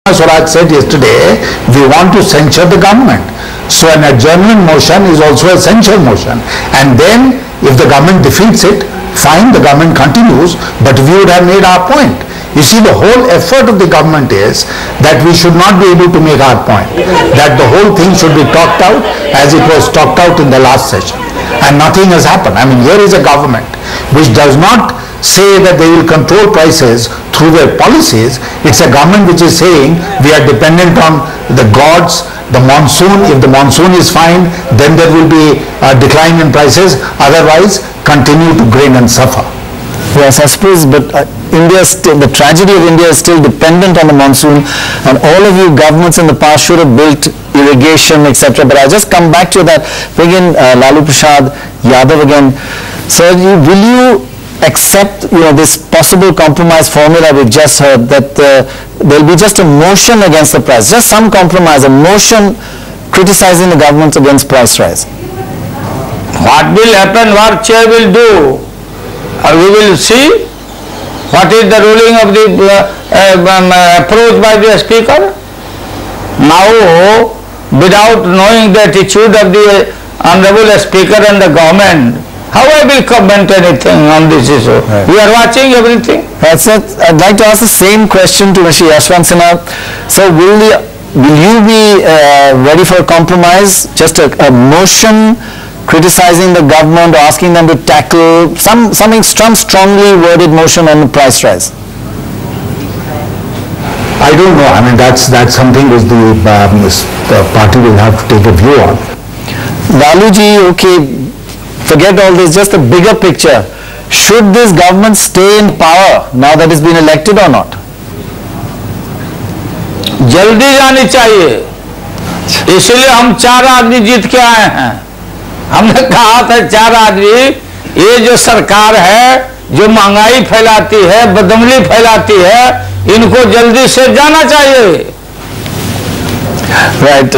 Swaraj said yesterday, we want to censure the government. So an adjournment motion is also a censure motion. And then if the government defeats it, fine, the government continues, but we would have made our point. You see, the whole effort of the government is that we should not be able to make our point, that the whole thing should be talked out as it was talked out in the last session. And nothing has happened. I mean, here is a government which does not say that they will control prices through their policies. It's a government which is saying we are dependent on the gods, the monsoon. If the monsoon is fine, then there will be a decline in prices. Otherwise, continue to grain and suffer. Yes, I suppose, but the tragedy of India is still dependent on the monsoon, and all of you governments in the past should have built irrigation, etc. But I'll just come back to that. Begin Lalu Prasad Yadav again. Sir, will you accept this possible compromise formula we've just heard, that there'll be just a motion against the price, just some compromise, a motion criticizing the government against price rise? What will happen, what chair will do, we will see. What is the ruling of the approach by the speaker? Now, without knowing the attitude of the honorable speaker and the government, how I will comment anything on this issue? Right. We are watching everything. That's it. I'd like to ask the same question to Mr. Yashwant Sinha. So will you be ready for a compromise? Just a motion criticizing the government or asking them to tackle some strongly worded motion on the price rise? I don't know. I mean, that's something which the party will have to take a view on. Laluji, okay, forget all this, just the bigger picture. Should this government stay in power now that it's been elected or not? जल्दी जानी चाहिए, इसलिए हम 4 आदमी जीत के आए हैं। हमने कहा था 4 आदमी, ये जो सरकार है, जो महंगाई फैलाती है, बदअमली फैलाती है, इनको जल्दी से जाना चाहिए। Right.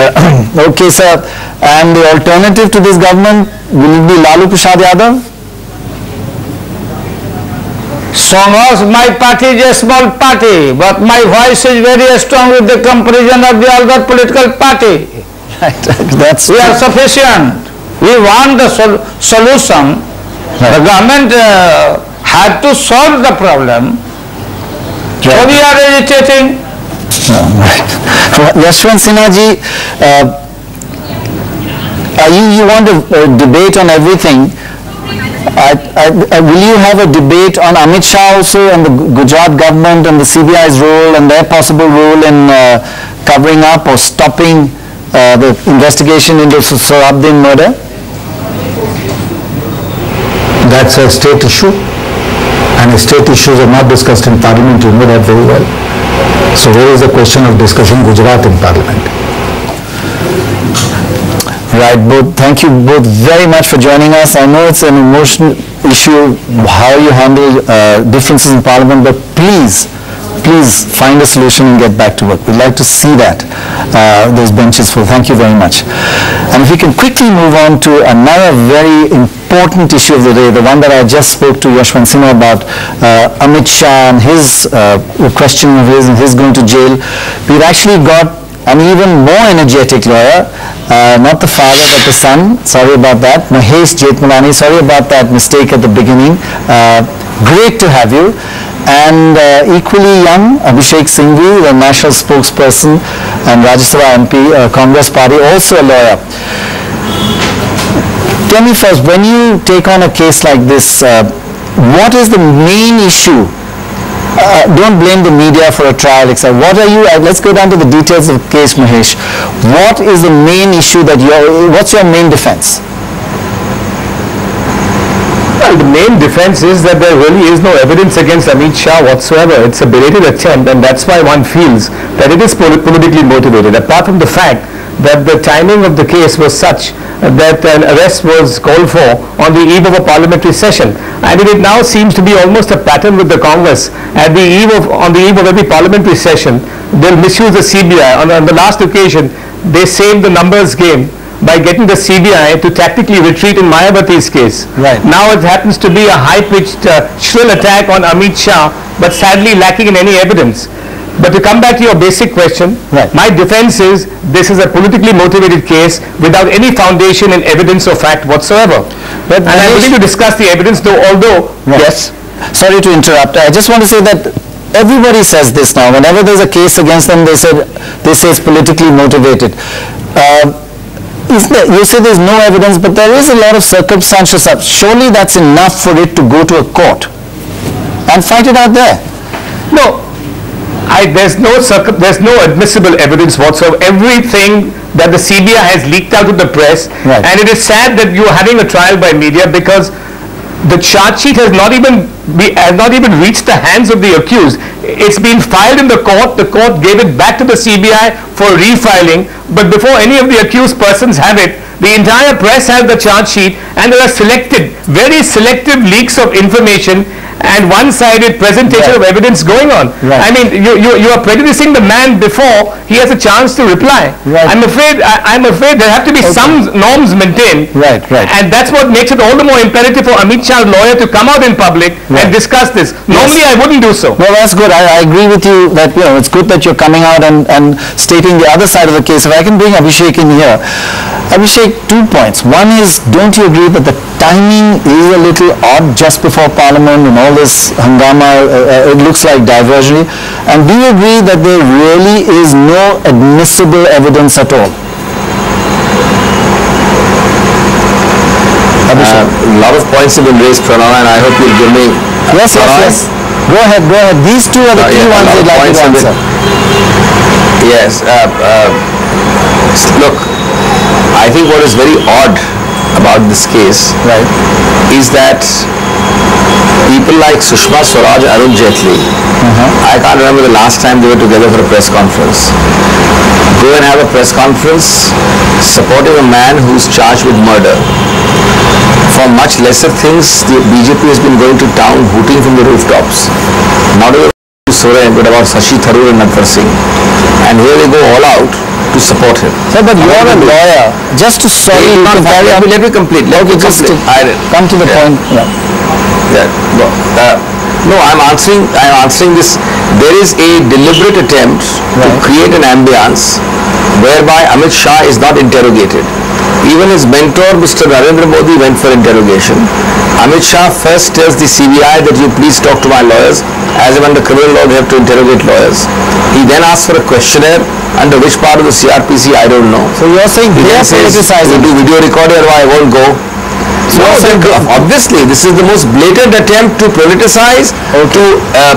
Okay, sir. And the alternative to this government, will it be Lalu Prasad Yadav? Somos, my party is a small party, but my voice is very strong with the comparison of the other political party. Right. We are sufficient. We want the solution. Right. The government had to solve the problem. Right. So we are agitating. Right. Yashwant Sinha ji, you want a debate on everything. Will you have a debate on Amit Shah also and the Gujarat government and the CBI's role and their possible role in covering up or stopping the investigation into Sohrabdin murder? That's a state issue, and state issues are not discussed in Parliament. You know that very well. So where is the question of discussing Gujarat in Parliament? Right, thank you both very much for joining us. I know it's an emotional issue, how you handle differences in Parliament, but please find a solution and get back to work. We'd like to see that, those benches full. Thank you very much. And if we can quickly move on to another very important issue of the day, the one that I just spoke to Yashwant Sinha about, Amit Shah and his questioning of his and his going to jail. We've actually got an even more energetic lawyer, not the father but the son, sorry about that, Mahesh Jethmalani, sorry about that mistake at the beginning. Great to have you. And equally young, Abhsihek Singhvi, the national spokesperson and Rajya Sabha MP, Congress party, also a lawyer. Tell me first, when you take on a case like this, what is the main issue? Don't blame the media for a trial, etc. What are you, let's go down to the details of the case, Mahesh. What is the main issue that what's your main defense? Well, the main defense is that there really is no evidence against Amit Shah whatsoever. It's a belated attempt, and that's why one feels that it is politically motivated. Apart from the fact that the timing of the case was such that an arrest was called for on the eve of a parliamentary session, and it now seems to be almost a pattern with the Congress. On the eve of every parliamentary session, they'll misuse the CBI. On the last occasion, they saved the numbers game by getting the CBI to tactically retreat in Mayawati's case. Right. Now it happens to be a high-pitched, shrill attack on Amit Shah, but sadly lacking in any evidence. But to come back to your basic question, Right. my defense is this is a politically motivated case without any foundation in evidence or fact whatsoever. But And I'm willing to discuss the evidence, though, although, yes, Sorry to interrupt. I just want to say that everybody says this now. Whenever there's a case against them, they say it's politically motivated. You say there's no evidence, but there is a lot of circumstantial stuff. Surely that's enough for it to go to a court and fight it out there. no, there's no admissible evidence whatsoever. Everything that the CBI has leaked out to the press, Right. and it is sad that you are having a trial by media because the charge sheet has not even reached the hands of the accused. It's been filed in the court. The court gave it back to the CBI for refiling. But before any of the accused persons have it, the entire press has the charge sheet, and there are very selective leaks of information and one-sided presentation of evidence going on. Right. I mean, you are prejudicing the man before he has a chance to reply. Right. I'm afraid there have to be some norms maintained. Right. And that's what makes it all the more imperative for Amit Shah's lawyer to come out in public and discuss this. Normally, I wouldn't do so. Well, that's good. I agree with you that, it's good that you're coming out and stating the other side of the case. If I can bring Abhishek in here. Abhishek, 2 points. One is, don't you agree that the timing is a little odd just before Parliament and all this hangama, it looks like diversion? And do you agree that there really is no admissible evidence at all? A lot of points have been raised, Pranay, and I hope you'll give me... Yes. Go ahead. These two are the key ones I'd like you to answer. Yes. Look, I think what is very odd about this case is that people like Sushma Swaraj and Arun Jaitley, I can't remember the last time they were together for a press conference. Go and have a press conference supporting a man who's charged with murder. For much lesser things, the BJP has been going to town hooting from the rooftops. Not about Soren, but about Shashi Tharoor and Natwar Singh. And here they go all out to support him. Sir, but you're a lawyer. Just to Let me complete. Come to the point. No, I'm answering this. There is a deliberate attempt to create an ambience whereby Amit Shah is not interrogated. Even his mentor, Mr. Narendra Modi, went for interrogation. Amit Shah first tells the CBI that you please talk to my lawyers, as if under criminal law they have to interrogate lawyers. He then asks for a questionnaire, under which part of the CRPC I don't know. So you're saying they are politicizing? Do video recording or I won't go. So obviously this is the most blatant attempt to politicize, to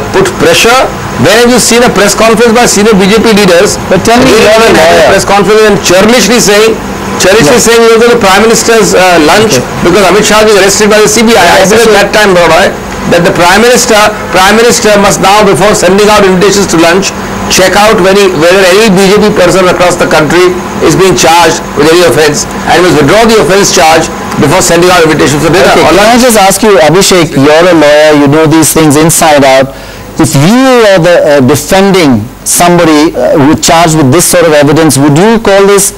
put pressure. When have you seen a press conference by senior BJP leaders? But tell me, you're a lawyer. Press conference and churlishly saying you go to the Prime Minister's lunch because Amit Shah was arrested by the CBI. I said at that time, that the Prime Minister must now, before sending out invitations to lunch, check out whether any BJP person across the country is being charged with any offence, and must withdraw the offence charge before sending out invitations for dinner. Okay, can I just ask you, Abhishek, you're a lawyer, you know these things inside out. If you are defending somebody who charged with this sort of evidence, would you call this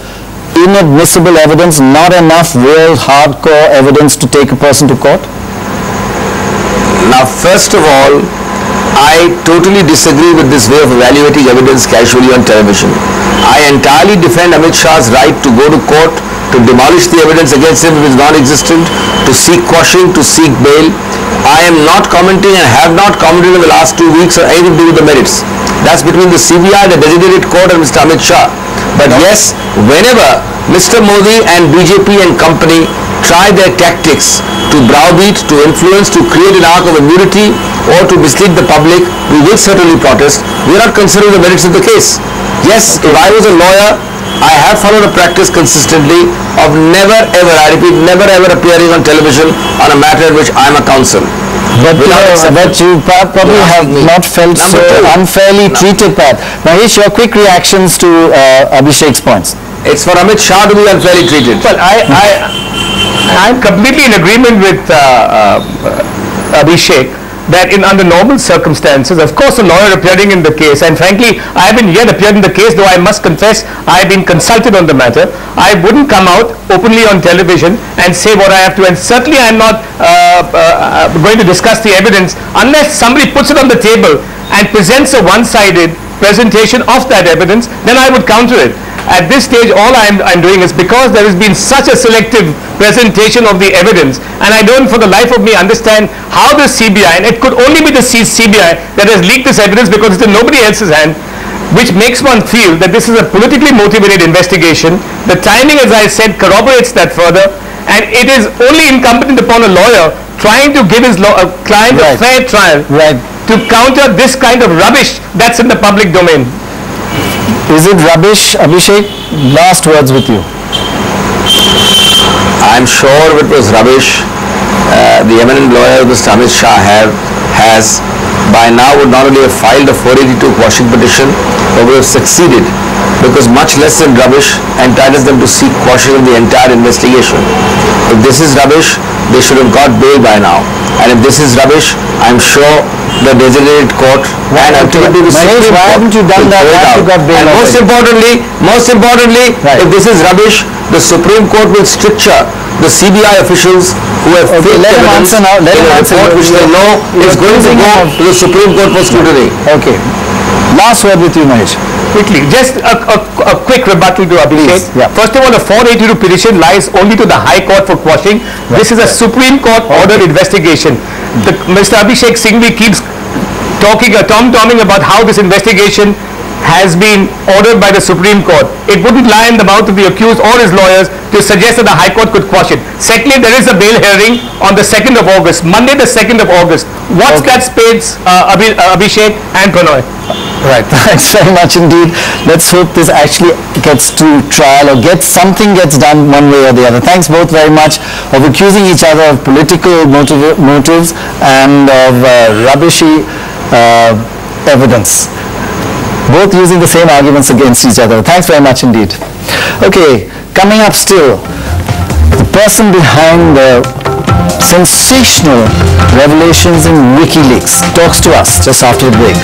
inadmissible evidence, not enough real hardcore evidence to take a person to court? Now, first of all, I totally disagree with this way of evaluating evidence casually on television. I entirely defend Amit Shah's right to go to court, to demolish the evidence against him if it is non-existent, to seek quashing, to seek bail. I am not commenting and have not commented in the last 2 weeks on anything to do with the merits. That's between the CBI, the designated court, and Mr. Amit Shah. But yes, whenever Mr. Modi and BJP and company try their tactics to browbeat, to influence, to create an arc of immunity or to mislead the public, we will certainly protest. We are not considering the merits of the case. Yes, if I was a lawyer, I have followed a practice consistently of never ever, I repeat, never ever appearing on television on a matter in which I am a counsel. But you probably have not felt so unfairly treated, Pat. Mahesh, your quick reactions to Abhishek's points. It's for Amit Shah to be unfairly treated. Well, I'm completely in agreement with Abhishek that under normal circumstances, of course, a lawyer appearing in the case, and frankly, I haven't yet appeared in the case, though I must confess I have been consulted on the matter. I wouldn't come out openly on television and say what I have to, and certainly I'm not going to discuss the evidence unless somebody puts it on the table and presents a one-sided presentation of that evidence, then I would counter it. At this stage, all I'm doing is, because there has been such a selective presentation of the evidence, and I don't for the life of me understand how the CBI, and it could only be the CBI that has leaked this evidence because it's in nobody else's hand, which makes one feel that this is a politically motivated investigation. The timing, as I said, corroborates that further, and it is only incumbent upon a lawyer trying to give his client a fair trial to counter this kind of rubbish that's in the public domain. Is it rubbish, Abhishek? Last words with you. I'm sure if it was rubbish, the eminent lawyer Mr. Amit Shah has by now would not only have filed a 482 quashing petition, but would have succeeded, because much less than rubbish entitles them to seek quashing of the entire investigation. If this is rubbish, they should have got bail by now. And if this is rubbish, I'm sure the designated court and ultimately the Supreme Court. Why haven't you done that? And most importantly, if this is rubbish, the Supreme Court will stricture the CBI officials who have faked evidence in a report which they know is going to go to the Supreme Court for scrutiny. Okay. Last word with you, Mahesh. Quickly, just a quick rebuttal to Abhishek. First of all, the 482 petition lies only to the High Court for quashing. This is a Supreme Court ordered investigation. Mr. Abhishek Singhvi keeps tom-tomming about how this investigation has been ordered by the Supreme Court. It wouldn't lie in the mouth of the accused or his lawyers to suggest that the High Court could quash it. Secondly, there is a bail hearing on the 2nd of August, Monday the 2nd of August. What's that space, Abhishek and Pranoy? Right, thanks very much indeed. Let's hope this actually gets to trial, or something gets done one way or the other. Thanks both very much of accusing each other of political motives and of rubbishy evidence. Both using the same arguments against each other. Thanks very much indeed. Okay, coming up still, the person behind the sensational revelations in WikiLeaks talks to us just after the break.